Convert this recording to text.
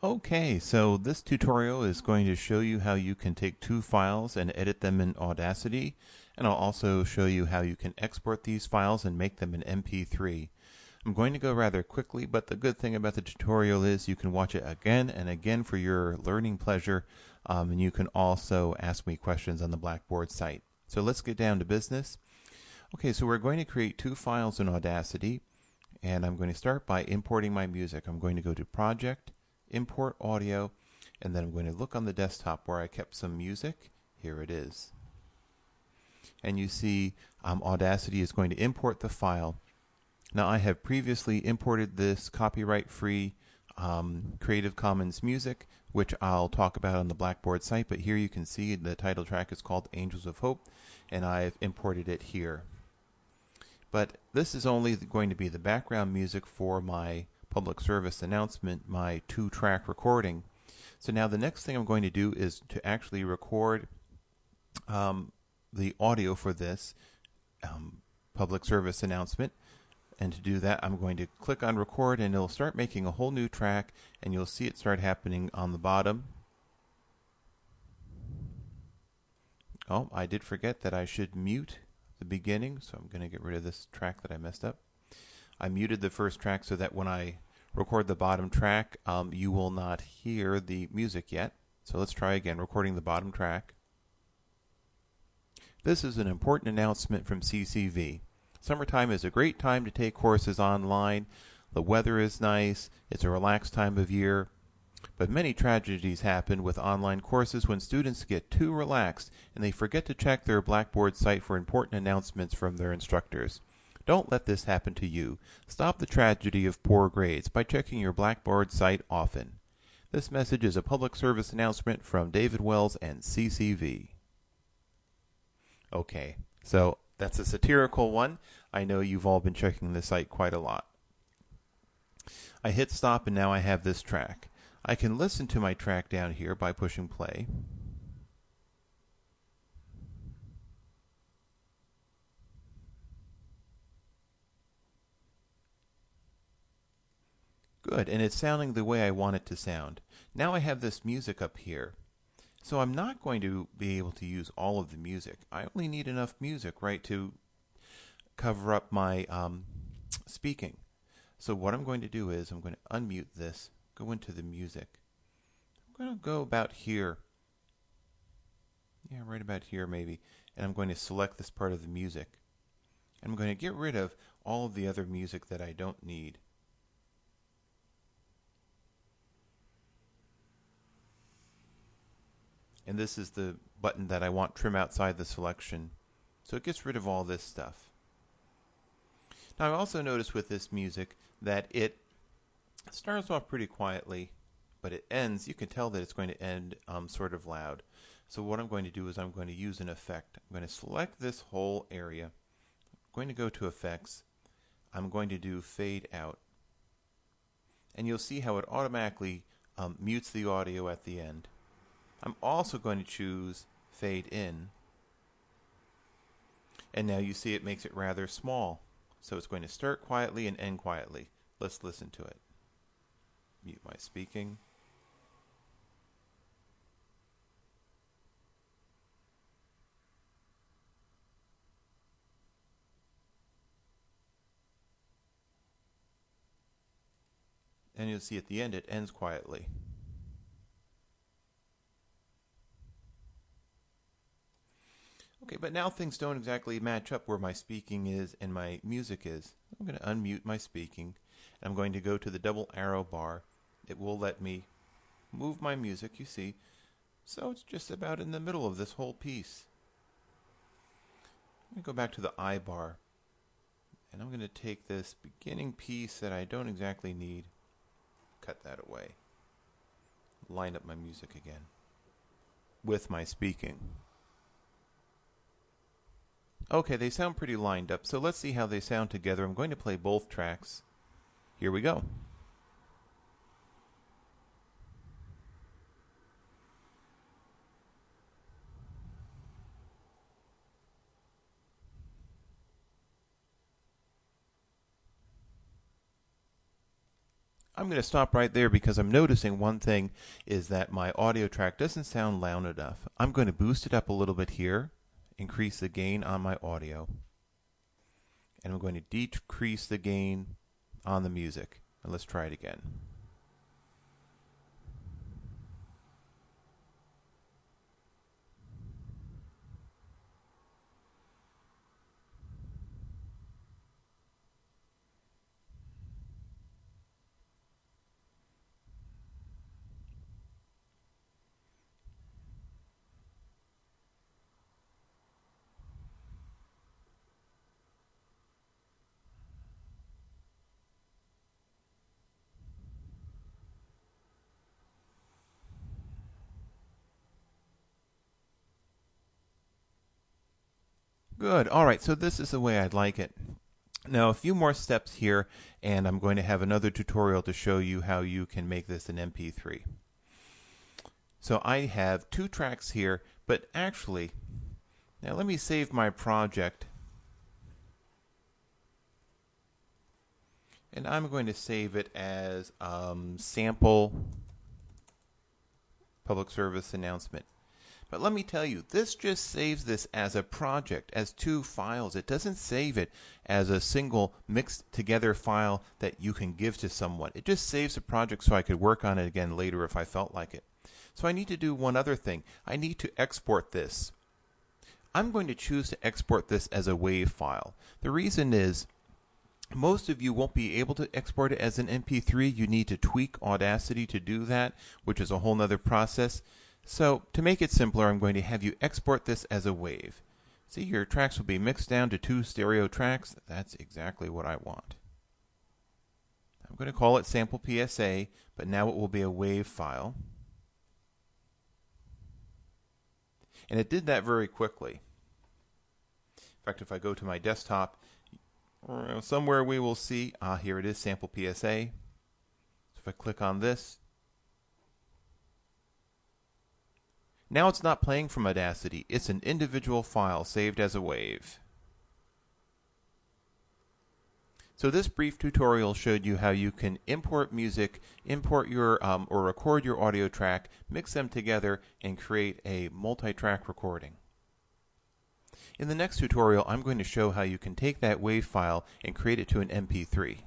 Okay, so this tutorial is going to show you how you can take two files and edit them in Audacity, and I'll also show you how you can export these files and make them an MP3. I'm going to go rather quickly, but the good thing about the tutorial is you can watch it again and again for your learning pleasure, and you can also ask me questions on the Blackboard site. So let's get down to business. Okay, so we're going to create two files in Audacity, and I'm going to start by importing my music. I'm going to go to Project, Import Audio, and then I'm going to look on the desktop where I kept some music. Here it is. And you see Audacity is going to import the file. Now I have previously imported this copyright-free Creative Commons music, which I'll talk about on the Blackboard site, but here you can see the title track is called Angels of Hope, and I've imported it here. But this is only going to be the background music for my public service announcement, my two-track recording. So now the next thing I'm going to do is to actually record the audio for this public service announcement. And to do that, I'm going to click on record, and it'll start making a whole new track, and you'll see it start happening on the bottom. Oh, I did forget that I should mute the beginning, so I'm going to get rid of this track that I messed up. I muted the first track so that when I record the bottom track, you will not hear the music yet. So let's try again, recording the bottom track. This is an important announcement from CCV. Summertime is a great time to take courses online. The weather is nice. It's a relaxed time of year. But many tragedies happen with online courses when students get too relaxed and they forget to check their Blackboard site for important announcements from their instructors. Don't let this happen to you. Stop the tragedy of poor grades by checking your Blackboard site often. This message is a public service announcement from David Wells and CCV. Okay, so that's a satirical one. I know you've all been checking the site quite a lot. I hit stop and now I have this track. I can listen to my track down here by pushing play. Good, and it's sounding the way I want it to sound. Now I have this music up here. So I'm not going to be able to use all of the music. I only need enough music, right, to cover up my speaking. So what I'm going to do is I'm going to unmute this, go into the music. I'm going to go about here. Yeah, right about here maybe. And I'm going to select this part of the music. And I'm going to get rid of all of the other music that I don't need. And this is the button that I want trim outside the selection. So it gets rid of all this stuff. Now I also noticed with this music that it starts off pretty quietly, but it ends, you can tell that it's going to end sort of loud. So what I'm going to do is I'm going to use an effect. I'm going to select this whole area. I'm going to go to Effects. I'm going to do Fade Out. And you'll see how it automatically mutes the audio at the end. I'm also going to choose Fade In. And now you see it makes it rather small. So it's going to start quietly and end quietly. Let's listen to it. Mute my speaking. And you'll see at the end it ends quietly. Okay, but now things don't exactly match up where my speaking is and my music is. I'm going to unmute my speaking. And I'm going to go to the double arrow bar. It will let me move my music, you see. So it's just about in the middle of this whole piece. I'm going to go back to the I bar. And I'm going to take this beginning piece that I don't exactly need. Cut that away. Line up my music again with my speaking. Okay, they sound pretty lined up, so let's see how they sound together. I'm going to play both tracks. Here we go. I'm going to stop right there because I'm noticing one thing is that my audio track doesn't sound loud enough. I'm going to boost it up a little bit here, increase the gain on my audio, and I'm going to decrease the gain on the music. And let's try it again. Good. All right, so this is the way I'd like it. Now, a few more steps here, and I'm going to have another tutorial to show you how you can make this an MP3. So I have 2 tracks here, but actually, now let me save my project. And I'm going to save it as sample public service announcement. But let me tell you, this just saves this as a project, as 2 files. It doesn't save it as a single mixed together file that you can give to someone. It just saves a project so I could work on it again later if I felt like it. So I need to do one other thing. I need to export this. I'm going to choose to export this as a WAV file. The reason is, most of you won't be able to export it as an MP3. You need to tweak Audacity to do that, which is a whole nother process. So to make it simpler, I'm going to have you export this as a WAV. See, your tracks will be mixed down to 2 stereo tracks. That's exactly what I want. I'm going to call it sample PSA, but now it will be a WAV file. And it did that very quickly. In fact, if I go to my desktop, somewhere we will see, here it is, sample PSA. So if I click on this, now it's not playing from Audacity. It's an individual file saved as a WAV. So this brief tutorial showed you how you can import music, import your or record your audio track, mix them together, and create a multi-track recording. In the next tutorial, I'm going to show how you can take that WAV file and create it to an MP3.